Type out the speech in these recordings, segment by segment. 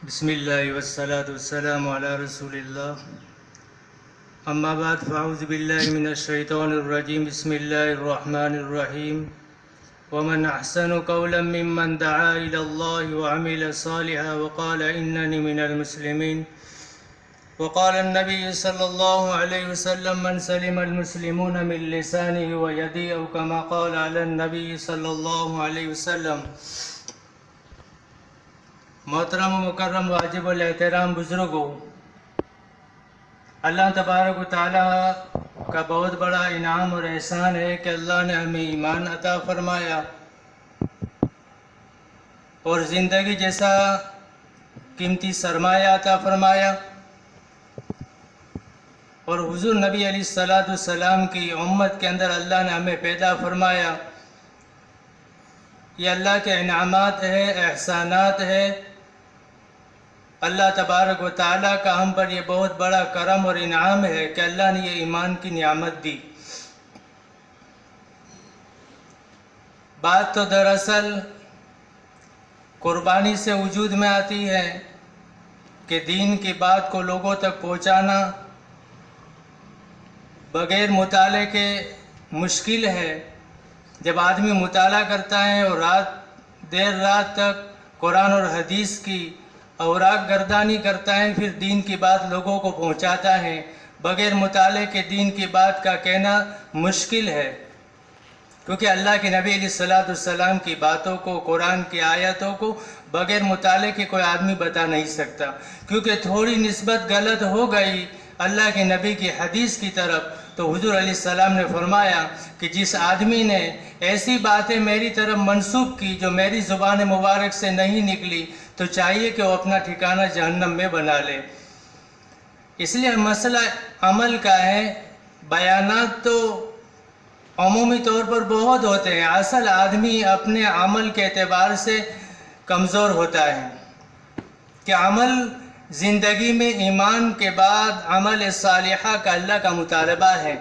بسم اللہ والصلاة والسلام علی رسول اللہ اما بعد فاعوذ باللہ من الشیطان الرجیم بسم اللہ الرحمن الرحیم ومن احسن قولا ممن دعا الى اللہ وعمل صالحا وقال اننی من المسلمین وقال النبی صلی اللہ علیہ وسلم من سلم المسلمون من لسانه ويده او كما قال علی النبی صلی اللہ علیہ وسلم۔ محترم و مکرم واجب الاحترام بزرگوں، اللہ تبارک و تعالیٰ کا بہت بڑا انعام اور احسان ہے کہ اللہ نے ہمیں ایمان عطا فرمایا اور زندگی جیسا قیمتی سرمایہ عطا فرمایا، اور حضور نبی علیہ الصلوۃ والسلام کی امت کے اندر اللہ نے ہمیں پیدا فرمایا۔ یہ اللہ کے انعامات ہے، احسانات ہے۔ اللہ تبارک و تعالیٰ کا ہم پر یہ بہت بڑا کرم اور انعام ہے کہ اللہ نے یہ ایمان کی نعمت دی۔ بات تو دراصل قربانی سے وجود میں آتی ہے کہ دین کی بات کو لوگوں تک پہنچانا بغیر مطالعے کے مشکل ہے۔ جب آدمی مطالعہ کرتا ہے اور دیر رات تک قرآن اور حدیث کی اوراق گردانی کرتا ہے، پھر دین کی بات لوگوں کو پہنچاتا ہے۔ بغیر مطالعے کے دین کی بات کا کہنا مشکل ہے، کیونکہ اللہ کے نبی علیہ الصلوۃ والسلام کی باتوں کو، قرآن کی آیتوں کو بغیر مطالعے کے کوئی آدمی بتا نہیں سکتا، کیونکہ تھوڑی نسبت غلط ہو گئی اللہ کے نبی کی حدیث کی طرف تو حضور علیہ السلام نے فرمایا کہ جس آدمی نے ایسی باتیں میری طرف منسوب کی جو میری زبان مبارک سے نہیں نکلی تو چاہیے کہ وہ اپنا ٹھکانہ جہنم میں بنا لے۔ اس لیے مسئلہ عمل کا ہے۔ بیانات تو عمومی طور پر بہت ہوتے ہیں، اصل آدمی اپنے عمل کے اعتبار سے کمزور ہوتا ہے کہ عمل زندگی میں ایمان کے بعد عمل صالحہ کا اللہ کا مطالبہ ہے،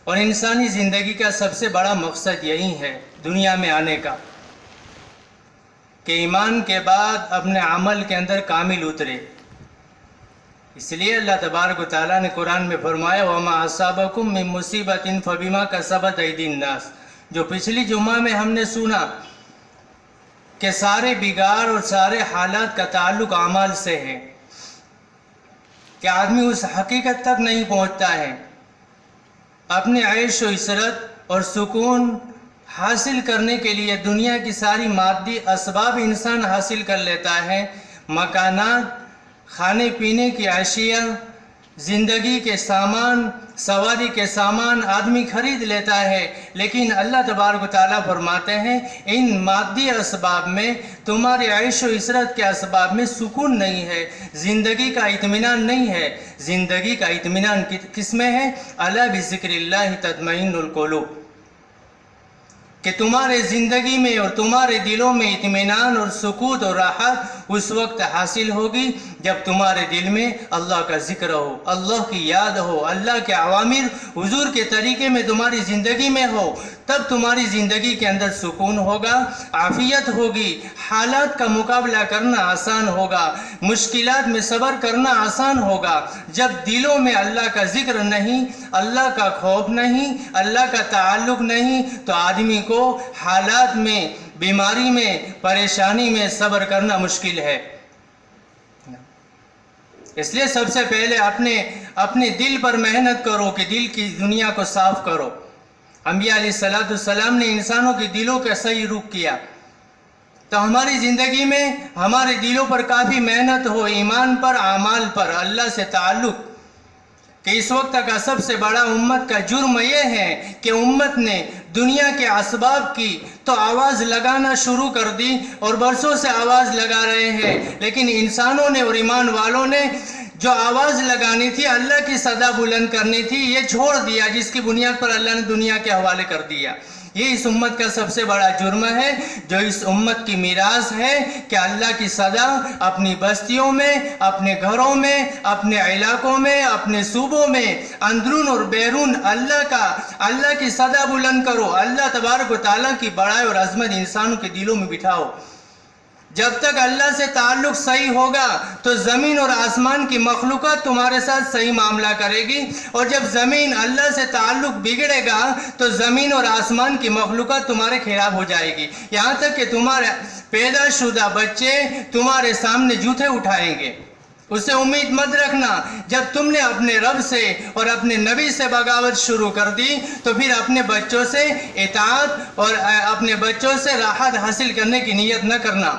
اور انسانی زندگی کا سب سے بڑا مقصد یہی ہے دنیا میں آنے کا کہ ایمان کے بعد اپنے عمل کے اندر کامل اترے۔ اس لیے اللہ تبارک و تعالیٰ نے قرآن میں فرمایا وَمَا أَصَابَكُم مِّن مُّصِيبَةٍ فَبِمَا كَسَبَتْ أَيْدِي النَّاسِ، جو پچھلی جمعہ میں ہم نے سنا کہ سارے بگاڑ اور سارے حالات کا تعلق اعمال سے ہے، کہ آدمی اس حقیقت تک نہیں پہنچتا ہے۔ اپنے عیش و عشرت اور سکون حاصل کرنے کے لیے دنیا کی ساری مادی اسباب انسان حاصل کر لیتا ہے، مکانات، کھانے پینے کی اشیاء، زندگی کے سامان، سواری کے سامان آدمی خرید لیتا ہے، لیکن اللہ تبارک و تعالیٰ فرماتے ہیں ان مادی اسباب میں، تمہاری عیش و عشرت کے اسباب میں سکون نہیں ہے، زندگی کا اطمینان نہیں ہے۔ زندگی کا اطمینان کس میں ہے؟ الا بذکر اللہ تطمئن القلوب، کہ تمہارے زندگی میں اور تمہارے دلوں میں اطمینان اور سکون اور راحت اس وقت حاصل ہوگی جب تمہارے دل میں اللہ کا ذکر ہو، اللہ کی یاد ہو، اللہ کے اوامر حضور کے طریقے میں تمہاری زندگی میں ہو، تب تمہاری زندگی کے اندر سکون ہوگا، عافیت ہوگی، حالات کا مقابلہ کرنا آسان ہوگا، مشکلات میں صبر کرنا آسان ہوگا۔ جب دلوں میں اللہ کا ذکر نہیں، اللہ کا خوف نہیں، اللہ کا تعلق نہیں، تو آدمی کو حالات میں، بیماری میں، پریشانی میں صبر کرنا مشکل ہے۔ اس لیے سب سے پہلے اپنے دل پر محنت کرو کہ دل کی دنیا کو صاف کرو۔ انبیاء علیہ السلام نے انسانوں کے دلوں کا صحیح رخ کیا، تو ہماری زندگی میں ہمارے دلوں پر کافی محنت ہو، ایمان پر، اعمال پر، اللہ سے تعلق، کہ اس وقت کا سب سے بڑا امت کا جرم یہ ہے کہ امت نے دنیا کے اسباب کی تو آواز لگانا شروع کر دی اور برسوں سے آواز لگا رہے ہیں، لیکن انسانوں نے اور ایمان والوں نے جو آواز لگانی تھی، اللہ کی صدا بلند کرنی تھی، یہ چھوڑ دیا، جس کی بنیاد پر اللہ نے دنیا کے حوالے کر دیا۔ یہ اس امت کا سب سے بڑا جرم ہے، جو اس امت کی میراث ہے کہ اللہ کی صدا اپنی بستیوں میں، اپنے گھروں میں، اپنے علاقوں میں، اپنے صوبوں میں، اندرون اور بیرون اللہ کی صدا بلند کرو، اللہ تبارک و تعالیٰ کی بڑائی اور عظمت انسانوں کے دلوں میں بٹھاؤ۔ جب تک اللہ سے تعلق صحیح ہوگا تو زمین اور آسمان کی مخلوقات تمہارے ساتھ صحیح معاملہ کرے گی، اور جب زمین اللہ سے تعلق بگڑے گا تو زمین اور آسمان کی مخلوقات تمہارے خلاف ہو جائے گی، یہاں تک کہ تمہارے پیدا شدہ بچے تمہارے سامنے جوتے اٹھائیں گے۔ اس سے امید مت رکھنا، جب تم نے اپنے رب سے اور اپنے نبی سے بغاوت شروع کر دی تو پھر اپنے بچوں سے اطاعت اور اپنے بچوں سے راحت حاصل کرنے کی نیت نہ کرنا،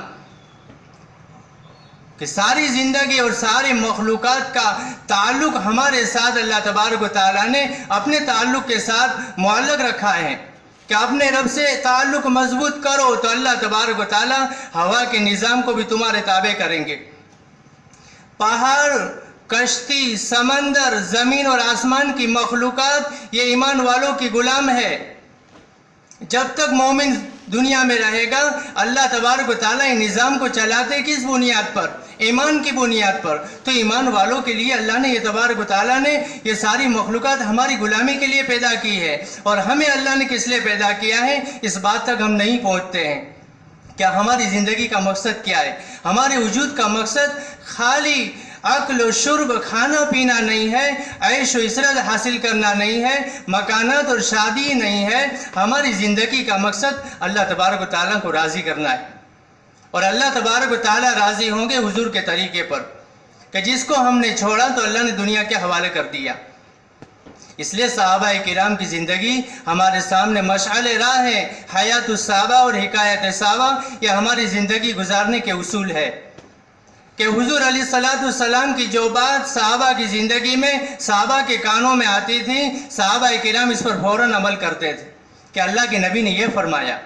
کہ ساری زندگی اور ساری مخلوقات کا تعلق ہمارے ساتھ اللہ تبارک و تعالیٰ نے اپنے تعلق کے ساتھ معلق رکھا ہے، کہ اپنے رب سے تعلق مضبوط کرو تو اللہ تبارک و تعالیٰ ہوا کے نظام کو بھی تمہارے تابع کریں گے۔ پہاڑ، کشتی، سمندر، زمین اور آسمان کی مخلوقات یہ ایمان والوں کی غلام ہے۔ جب تک مومن دنیا میں رہے گا اللہ تبارک و تعالیٰ ان نظام کو چلاتے کس بنیاد پر؟ ایمان کی بنیاد پر۔ تو ایمان والوں کے لیے اللہ نے یہ تبارک و تعالیٰ نے یہ ساری مخلوقات ہماری غلامی کے لیے پیدا کی ہے، اور ہمیں اللہ نے کس لیے پیدا کیا ہے اس بات تک ہم نہیں پہنچتے ہیں۔ کیا ہماری زندگی کا مقصد کیا ہے؟ ہمارے وجود کا مقصد خالی اکل و شرب، کھانا پینا نہیں ہے، عیش و عشرت حاصل کرنا نہیں ہے، مکانات اور شادی نہیں ہے۔ ہماری زندگی کا مقصد اللہ تبارک و تعالیٰ کو راضی کرنا ہے، اور اللہ تبارک و تعالیٰ راضی ہوں گے حضور کے طریقے پر، کہ جس کو ہم نے چھوڑا تو اللہ نے دنیا کے حوالے کر دیا۔ اس لیے صحابہ کرام کی زندگی ہمارے سامنے مشعل راہ ہے۔ حیات الصحابہ اور حکایت صحابہ یہ ہماری زندگی گزارنے کے اصول ہے، کہ حضور علیہ السلام کی جو بات صحابہ کی زندگی میں صحابہ کے کانوں میں آتی تھی، صحابہ کرام اس پر فوراً عمل کرتے تھے، کہ اللہ کے نبی نے یہ فرمایا،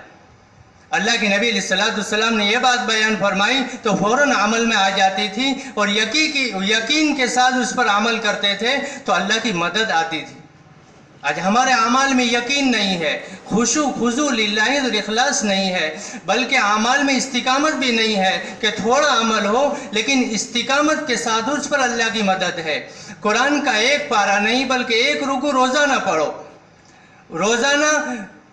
اللہ کے نبی علیہ السلام نے یہ بات بیان فرمائی تو فوراً عمل میں آ جاتی تھی، اور یقین کے ساتھ اس پر عمل کرتے تھے تو اللہ کی مدد آتی تھی۔ آج ہمارے اعمال میں یقین نہیں ہے، خشوع خضوع للہ اور اخلاص نہیں ہے، بلکہ اعمال میں استقامت بھی نہیں ہے، کہ تھوڑا عمل ہو لیکن استقامت کے ساتھ اس پر اللہ کی مدد ہے۔ قرآن کا ایک پارہ نہیں بلکہ ایک رکوع روزانہ پڑھو، روزانہ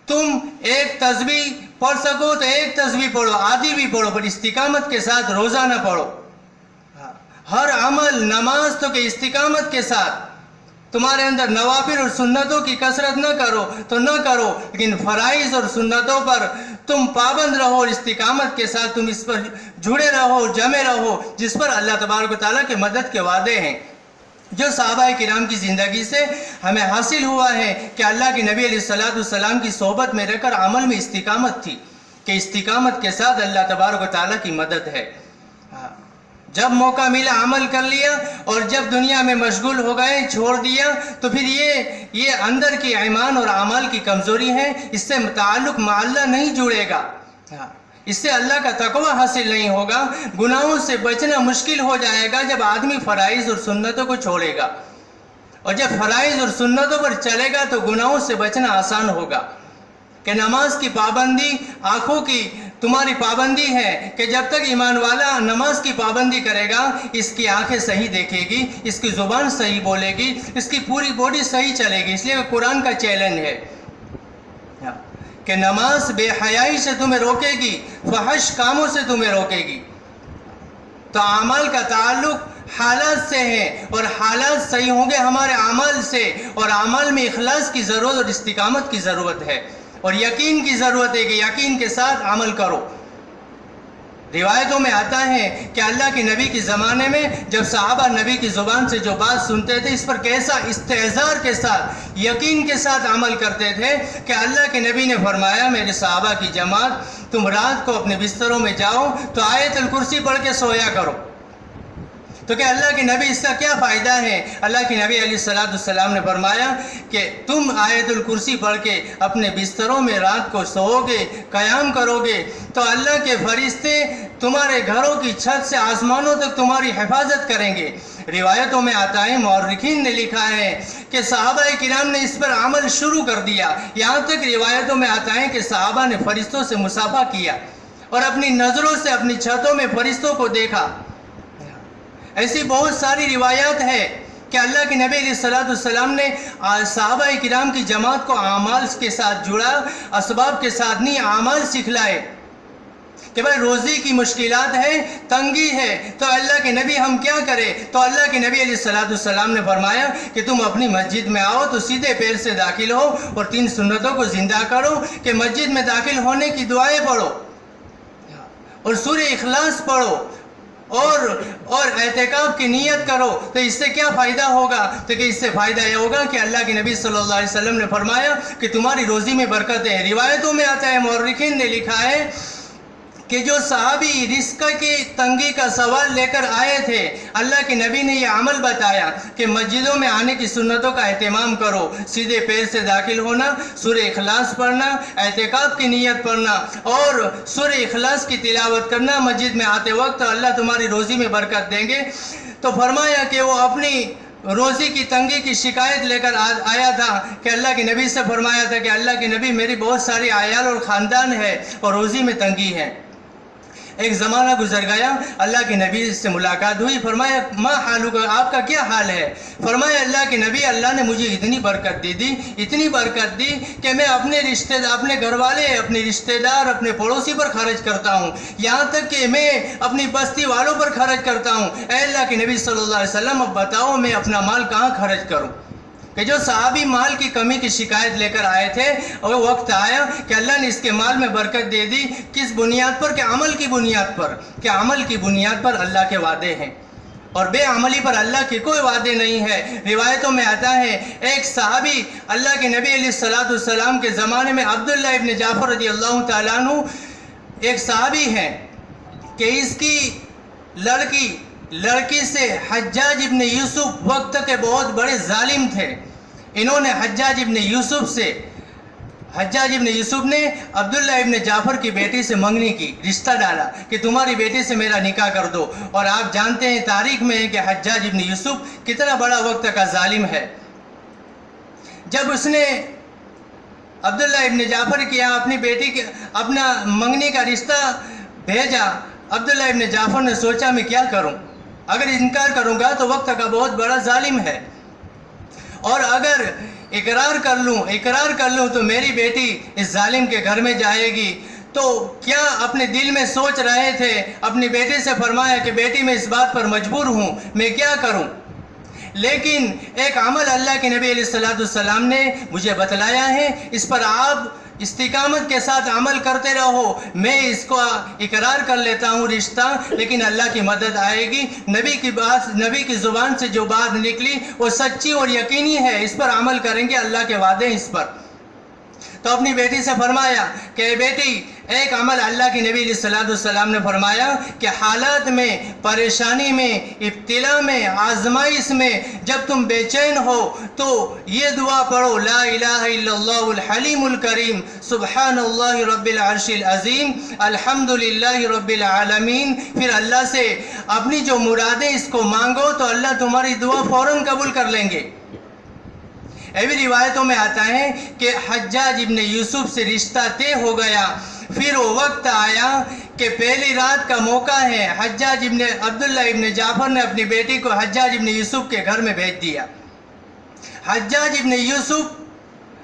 تم ایک تسبیح پڑھ سکو تو ایک تسبیح پڑھو، آدھی بھی پڑھو، پر استقامت کے ساتھ روزانہ پڑھو۔ ہر عمل، نماز تو کہ استقامت کے ساتھ، تمہارے اندر نوافل اور سنتوں کی کثرت نہ کرو تو نہ کرو، لیکن فرائض اور سنتوں پر تم پابند رہو، اور استقامت کے ساتھ تم اس پر جڑے رہو، جمے رہو، جس پر اللہ تبارک و تعالیٰ کے مدد کے وعدے ہیں، جو صحابہ کرام کی زندگی سے ہمیں حاصل ہوا ہے، کہ اللہ کے نبی علیہ السلام کی صحبت میں رہ کر عمل میں استقامت تھی، کہ استقامت کے ساتھ اللہ تبارک و تعالیٰ کی مدد ہے۔ جب موقع ملا عمل کر لیا، اور جب دنیا میں مشغول ہو گئے چھوڑ دیا، تو پھر یہ اندر کی ایمان اور اعمال کی کمزوری ہے، اس سے تعلق مع اللہ نہیں جڑے گا، اس سے اللہ کا تقوی حاصل نہیں ہوگا، گناہوں سے بچنا مشکل ہو جائے گا جب آدمی فرائض اور سنتوں کو چھوڑے گا، اور جب فرائض اور سنتوں پر چلے گا تو گناہوں سے بچنا آسان ہوگا۔ کہ نماز کی پابندی آنکھوں کی تمہاری پابندی ہے، کہ جب تک ایمان والا نماز کی پابندی کرے گا اس کی آنکھیں صحیح دیکھے گی، اس کی زبان صحیح بولے گی، اس کی پوری باڈی صحیح چلے گی۔ اس لیے قرآن کا چیلنج ہے کہ نماز بے حیائی سے تمہیں روکے گی، فحش کاموں سے تمہیں روکے گی۔ تو اعمال کا تعلق حالات سے ہے، اور حالات صحیح ہوں گے ہمارے اعمال سے، اور اعمال میں اخلاص کی ضرورت اور استقامت کی ضرورت ہے، اور یقین کی ضرورت ہے، کہ یقین کے ساتھ عمل کرو۔ روایتوں میں آتا ہے کہ اللہ کے نبی کے زمانے میں جب صحابہ نبی کی زبان سے جو بات سنتے تھے اس پر کیسا استحضار کے ساتھ، یقین کے ساتھ عمل کرتے تھے، کہ اللہ کے نبی نے فرمایا میرے صحابہ کی جماعت تم رات کو اپنے بستروں میں جاؤ تو آیت الکرسی پڑھ کے سویا کرو۔ تو کہ اللہ کے نبی اس کا کیا فائدہ ہے؟ اللہ کے نبی علیہ السلام نے فرمایا کہ تم آیت الکرسی پڑھ کے اپنے بستروں میں رات کو سو گے، قیام کرو گے، تو اللہ کے فرشتے تمہارے گھروں کی چھت سے آسمانوں تک تمہاری حفاظت کریں گے۔ روایتوں میں آتا ہے، مورخین نے لکھا ہے کہ صحابہ کرام نے اس پر عمل شروع کر دیا، یہاں تک روایتوں میں آتا ہے کہ صحابہ نے فرشتوں سے مصافحہ کیا، اور اپنی نظروں سے اپنی چھتوں میں فرشتوں کو دیکھا۔ ایسی بہت ساری روایات ہے کہ اللہ کے نبی علیہ السلام نے صحابہ کرام کی جماعت کو اعمال کے ساتھ جڑا، اسباب کے ساتھ نہیں، اعمال سکھلائے۔ کہ بھائی روزی کی مشکلات ہے، تنگی ہے، تو اللہ کے نبی ہم کیا کریں؟ تو اللہ کے نبی علیہ السلام نے فرمایا کہ تم اپنی مسجد میں آؤ تو سیدھے پیر سے داخل ہو اور 3 سنتوں کو زندہ کرو کہ مسجد میں داخل ہونے کی دعائیں پڑھو اور سورہ اخلاص پڑھو اور اعتکاف کی نیت کرو۔ تو اس سے کیا فائدہ ہوگا؟ تو کہ اس سے فائدہ یہ ہوگا کہ اللہ کے نبی صلی اللہ علیہ وسلم نے فرمایا کہ تمہاری روزی میں برکت ہے۔ روایتوں میں آتا ہے، مورخین نے لکھا ہے کہ جو صحابی رزق کی تنگی کا سوال لے کر آئے تھے، اللہ کے نبی نے یہ عمل بتایا کہ مسجدوں میں آنے کی سنتوں کا اہتمام کرو، سیدھے پیر سے داخل ہونا، سورہ اخلاص پڑھنا، اعتکاف کی نیت پڑھنا اور سورہ اخلاص کی تلاوت کرنا مسجد میں آتے وقت، اللہ تمہاری روزی میں برکت دیں گے۔ تو فرمایا کہ وہ اپنی روزی کی تنگی کی شکایت لے کر آیا تھا کہ اللہ کے نبی سے فرمایا تھا کہ اللہ کے نبی میری بہت ساری عیال اور خاندان ہے اور روزی میں تنگی ہے۔ ایک زمانہ گزر گیا، اللہ کے نبی سے ملاقات ہوئی، فرمایا ما حالک، آپ کا کیا حال ہے؟ فرمایا اللہ کے نبی، اللہ نے مجھے اتنی برکت دی اتنی برکت دی کہ میں اپنے گھر والے، اپنے رشتہ دار، اپنے پڑوسی پر خرچ کرتا ہوں، یہاں تک کہ میں اپنی بستی والوں پر خرچ کرتا ہوں۔ اے اللہ کے نبی صلی اللہ علیہ وسلم، اب بتاؤ میں اپنا مال کہاں خرچ کروں؟ کہ جو صحابی مال کی کمی کی شکایت لے کر آئے تھے، اور وقت آیا کہ اللہ نے اس کے مال میں برکت دے دی۔ کس بنیاد پر؟ کہ عمل کی بنیاد پر، کہ عمل کی بنیاد پر اللہ کے وعدے ہیں اور بے عملی پر اللہ کے کوئی وعدے نہیں ہے۔ روایتوں میں آتا ہے ایک صحابی اللہ کے نبی علیہ السلام کے زمانے میں، عبداللہ ابن جعفر رضی اللہ تعالیٰ عنہ ایک صحابی ہیں کہ اس کی لڑکی سے حجاج ابن یوسف وقت کے بہت بڑے ظالم تھے، انہوں نے حجاج ابن یوسف نے عبداللہ ابن جعفر کی بیٹی سے منگنی کی، رشتہ ڈالا کہ تمہاری بیٹی سے میرا نکاح کر دو۔ اور آپ جانتے ہیں تاریخ میں ہے کہ حجاج ابن یوسف کتنا بڑا وقت کا ظالم ہے۔ جب اس نے عبداللہ ابن جعفر کی یہاں اپنی بیٹی کے اپنا منگنی کا رشتہ بھیجا، عبداللہ ابن جعفر نے سوچا میں کیا کروں؟ اگر انکار کروں گا تو وقت کا بہت بڑا ظالم ہے، اور اگر اقرار کر لوں تو میری بیٹی اس ظالم کے گھر میں جائے گی۔ تو کیا اپنے دل میں سوچ رہے تھے، اپنی بیٹی سے فرمایا کہ بیٹی میں اس بات پر مجبور ہوں، میں کیا کروں؟ لیکن ایک عمل اللہ کے نبی علیہ السلام نے مجھے بتلایا ہے، اس پر آپ استقامت کے ساتھ عمل کرتے رہو۔ میں اس کو اقرار کر لیتا ہوں رشتہ، لیکن اللہ کی مدد آئے گی۔ نبی کی زبان سے جو بات نکلی وہ سچی اور یقینی ہے، اس پر عمل کریں گے، اللہ کے وعدے ہیں اس پر۔ تو اپنی بیٹی سے فرمایا کہ اے بیٹی، ایک عمل اللہ کی نبی علیہ السلام نے فرمایا کہ حالات میں، پریشانی میں، ابتلا میں، آزمائش میں جب تم بے چین ہو تو یہ دعا پڑھو، لا الہ الا اللہ الحلیم الکریم، سبحان اللہ رب العرش العظیم، الحمدللہ رب العالمین۔ پھر اللہ سے اپنی جو مرادیں اس کو مانگو تو اللہ تمہاری دعا فوراً قبول کر لیں گے۔ ایوی روایتوں میں آتا ہے کہ حجاج ابن یوسف سے رشتہ طے ہو گیا۔ پھر وہ وقت آیا کہ پہلی رات کا موقع ہے، عبداللہ ابن جعفر نے اپنی بیٹی کو حجاج ابن یوسف کے گھر میں بھیج دیا۔ حجاج ابن یوسف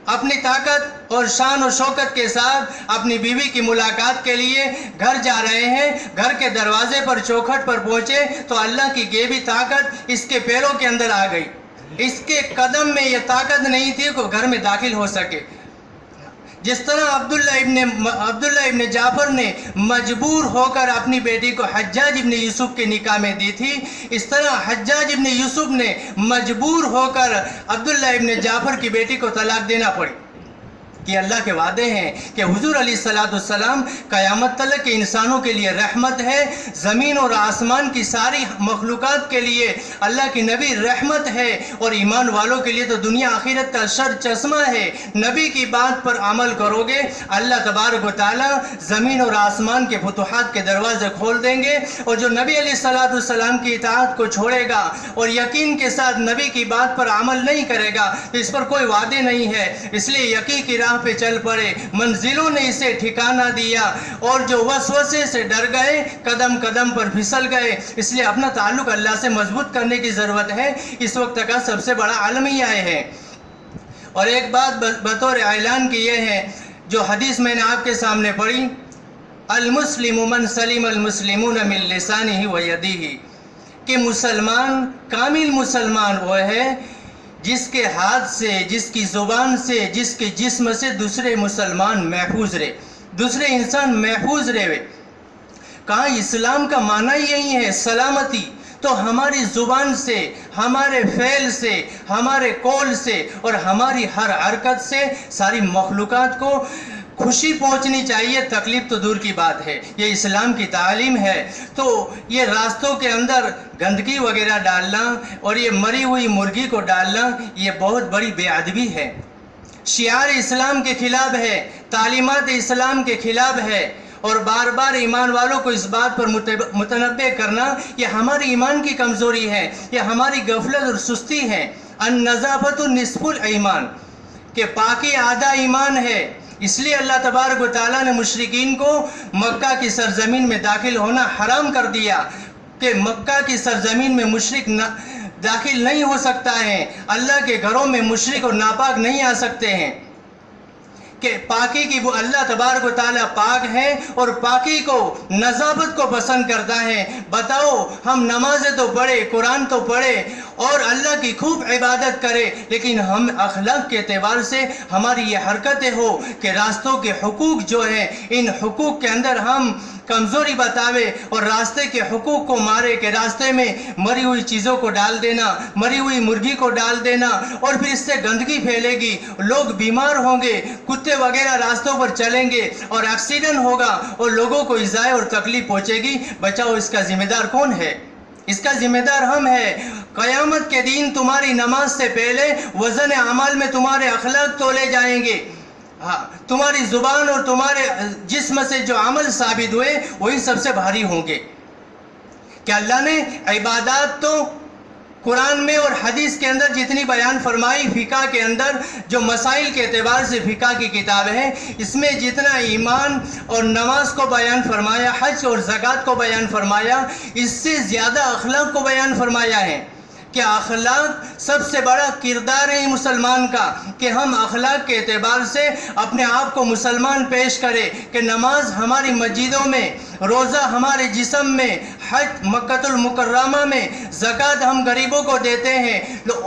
اپنی طاقت اور شان و شوکت کے ساتھ اپنی بیوی کی ملاقات کے لیے گھر جا رہے ہیں۔ گھر کے دروازے پر چوکھٹ پر پہنچے تو اللہ کی غیبی طاقت اس کے پیروں کے اندر آ گئی۔ اس کے قدم میں یہ طاقت نہیں تھی کہ گھر میں داخل ہو سکے۔ جس طرح عبداللہ ابن جعفر نے مجبور ہو کر اپنی بیٹی کو حجاج ابن یوسف کے نکاح میں دی تھی، اس طرح حجاج ابن یوسف نے مجبور ہو کر عبداللہ ابن جعفر کی بیٹی کو طلاق دینا پڑی۔ کہ اللہ کے وعدے ہیں کہ حضور علیہ السلام قیامت تک کے انسانوں کے لیے رحمت ہے، زمین اور آسمان کی ساری مخلوقات کے لیے اللہ کی نبی رحمت ہے، اور ایمان والوں کے لیے تو دنیا آخرت کا سر چشمہ ہے۔ نبی کی بات پر عمل کرو گے، اللہ تبارک و تعالی زمین اور آسمان کے فتوحات کے دروازے کھول دیں گے، اور جو نبی علیہ السلام کی اطاعت کو چھوڑے گا اور یقین کے ساتھ نبی کی بات پر عمل نہیں کرے گا تو اس پر کوئی وعدے نہیں ہے۔ اس لیے یقین کی راہ پہ چل پڑے، منزلوں نے اسے ٹھکانہ دیا، اور جو وسوسے سے ڈر گئے قدم قدم پر پھسل گئے۔ اس لیے اپنا تعلق اللہ سے مضبوط کرنے کی ضرورت ہے، اس وقت کا سب سے بڑا عالم یہ ہے۔ اور ایک بات بطور اعلان کی یہ ہے، جو حدیث میں نے آپ کے سامنے پڑھی المسلم من سلم المسلمون من لسانه و یدیہ، کہ مسلمان، کامل مسلمان وہ ہے جس کے ہاتھ سے، جس کی زبان سے، جس کے جسم سے دوسرے مسلمان محفوظ رہے، دوسرے انسان محفوظ رہے۔ کہا اسلام کا معنی یہی ہے سلامتی، تو ہماری زبان سے، ہمارے فعل سے، ہمارے قول سے اور ہماری ہر حرکت سے ساری مخلوقات کو خوشی پہنچنی چاہیے، تکلیف تو دور کی بات ہے، یہ اسلام کی تعلیم ہے۔ تو یہ راستوں کے اندر گندگی وغیرہ ڈالنا اور یہ مری ہوئی مرغی کو ڈالنا یہ بہت بڑی بے ادبی ہے، شعار اسلام کے خلاف ہے، تعلیمات اسلام کے خلاف ہے، اور بار بار ایمان والوں کو اس بات پر متنبہ کرنا یہ ہماری ایمان کی کمزوری ہے، یہ ہماری غفلت اور سستی ہے۔ النظافۃ نصف الایمان، کہ پاکی آدھا ایمان ہے۔ اس لیے اللہ تبارک و تعالیٰ نے مشرکین کو مکہ کی سرزمین میں داخل ہونا حرام کر دیا، کہ مکہ کی سرزمین میں مشرک داخل نہیں ہو سکتا ہے، اللہ کے گھروں میں مشرک اور ناپاک نہیں آ سکتے ہیں، کہ پاکی کی وہ اللہ تبارک و تعالیٰ پاک ہے اور پاکی کو، نظافت کو پسند کرتا ہے۔ بتاؤ ہم نمازیں تو پڑھے، قرآن تو پڑھے اور اللہ کی خوب عبادت کرے، لیکن ہم اخلاق کے اعتبار سے ہماری یہ حرکتیں ہو کہ راستوں کے حقوق جو ہیں، ان حقوق کے اندر ہم کمزوری بتاوے اور راستے کے حقوق کو مارے، کہ راستے میں مری ہوئی چیزوں کو ڈال دینا، مری ہوئی مرغی کو ڈال دینا، اور پھر اس سے گندگی پھیلے گی، لوگ بیمار ہوں گے، کتے وغیرہ راستوں پر چلیں گے اور ایکسیڈنٹ ہوگا اور لوگوں کو ایذاء اور تکلیف پہنچے گی۔ بچاؤ اس کا ذمہ دار کون ہے؟ اس کا ذمہ دار ہم ہے۔ قیامت کے دن تمہاری نماز سے پہلے وزن اعمال میں تمہارے اخلاق تولے جائیں گے، تمہاری زبان اور تمہارے جسم سے جو عمل ثابت ہوئے وہی سب سے بھاری ہوں گے۔ کہ اللہ نے عبادات تو قرآن میں اور حدیث کے اندر جتنی بیان فرمائی، فقہ کے اندر جو مسائل کے اعتبار سے فقہ کی کتاب ہے، اس میں جتنا ایمان اور نماز کو بیان فرمایا، حج اور زکوٰۃ کو بیان فرمایا، اس سے زیادہ اخلاق کو بیان فرمایا ہے۔ کہ اخلاق سب سے بڑا کردار ہے مسلمان کا، کہ ہم اخلاق کے اعتبار سے اپنے آپ کو مسلمان پیش کرے، کہ نماز ہماری مسجدوں میں، روزہ ہمارے جسم میں، حج مکۃ المکرمہ میں، زکوٰۃ ہم غریبوں کو دیتے ہیں،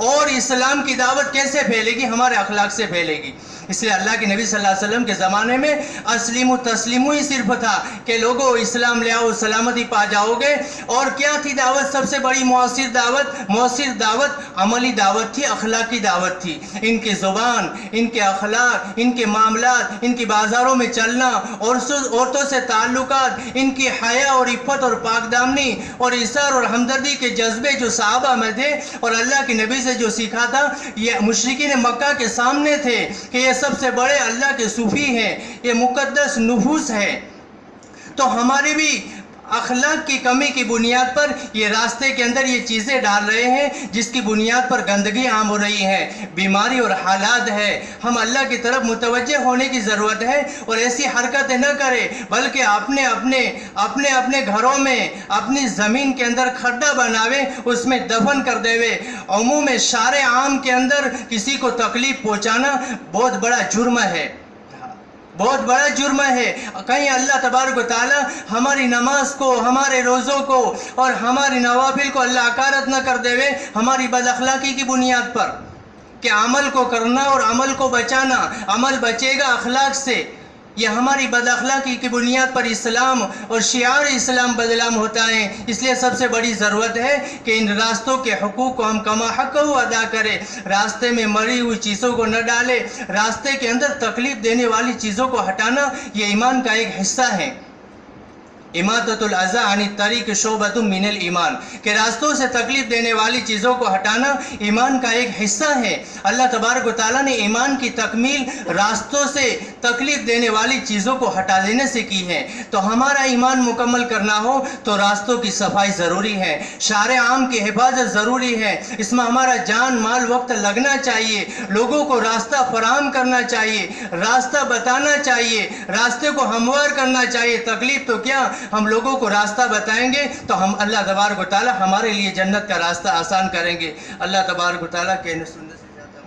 اور اسلام کی دعوت کیسے پھیلے گی؟ ہمارے اخلاق سے پھیلے گی۔ اس لیے اللہ کے نبی صلی اللہ علیہ وسلم کے زمانے میں اسلم و تسلیم ہی صرف تھا، کہ لوگوں اسلام لے آؤ سلامتی پا جاؤ گے۔ اور کیا تھی دعوت؟ سب سے بڑی مؤثر دعوت عملی دعوت تھی، اخلاقی دعوت تھی۔ ان کی زبان، ان کے اخلاق، ان کے معاملات، ان کی بازاروں میں چلنا، عورتوں سے تعلقات، ان کی حیا اور عفت اور پاک دامنی اور اثار اور ہمدردی کے جذبے جو صحابہ میں تھے اور اللہ کے نبی سے جو سیکھا تھا، یہ مشرکین مکہ کے سامنے تھے کہ یہ سب سے بڑے اللہ کے صوفی ہیں، یہ مقدس نفوس ہے۔ تو ہماری بھی اخلاق کی کمی کی بنیاد پر یہ راستے کے اندر یہ چیزیں ڈال رہے ہیں، جس کی بنیاد پر گندگی عام ہو رہی ہے، بیماری اور حالات ہے۔ ہم اللہ کی طرف متوجہ ہونے کی ضرورت ہے اور ایسی حرکتیں نہ کرے، بلکہ اپنے گھروں میں، اپنی زمین کے اندر کھڈا بناوے، اس میں دفن کر دے۔ عموم شارع عام کے اندر کسی کو تکلیف پہنچانا بہت بڑا جرم ہے، بہت بڑا جرم ہے۔ کہیں اللہ تبارک و تعالی ہماری نماز کو، ہمارے روزوں کو اور ہماری نوافل کو اللہ اکارت نہ کر دے ہماری بد اخلاقی کی بنیاد پر، کہ عمل کو کرنا اور عمل کو بچانا، عمل بچے گا اخلاق سے۔ یہ ہماری بد اخلاقی کی بنیاد پر اسلام اور شعار اسلام بدنام ہوتا ہے۔ اس لیے سب سے بڑی ضرورت ہے کہ ان راستوں کے حقوق کو ہم کما حق ادا کریں، راستے میں مری ہوئی چیزوں کو نہ ڈالے، راستے کے اندر تکلیف دینے والی چیزوں کو ہٹانا یہ ایمان کا ایک حصہ ہے۔ اماطۃ الاذی عن الطریق شعبۃ من الایمان، کہ راستوں سے تکلیف دینے والی چیزوں کو ہٹانا ایمان کا ایک حصہ ہے۔ اللہ تبارک و تعالیٰ نے ایمان کی تکمیل راستوں سے تکلیف دینے والی چیزوں کو ہٹا دینے سے کی ہے۔ تو ہمارا ایمان مکمل کرنا ہو تو راستوں کی صفائی ضروری ہے، شارع عام کی حفاظت ضروری ہے، اس میں ہمارا جان مال وقت لگنا چاہیے، لوگوں کو راستہ فراہم کرنا چاہیے، راستہ بتانا چاہیے، راستے کو ہموار کرنا چاہیے۔ تکلیف تو کیا، ہم لوگوں کو راستہ بتائیں گے تو ہم اللہ تبارک و تعالی ہمارے لیے جنت کا راستہ آسان کریں گے۔ اللہ تبارک و تعالی کے سنت سے زیادہ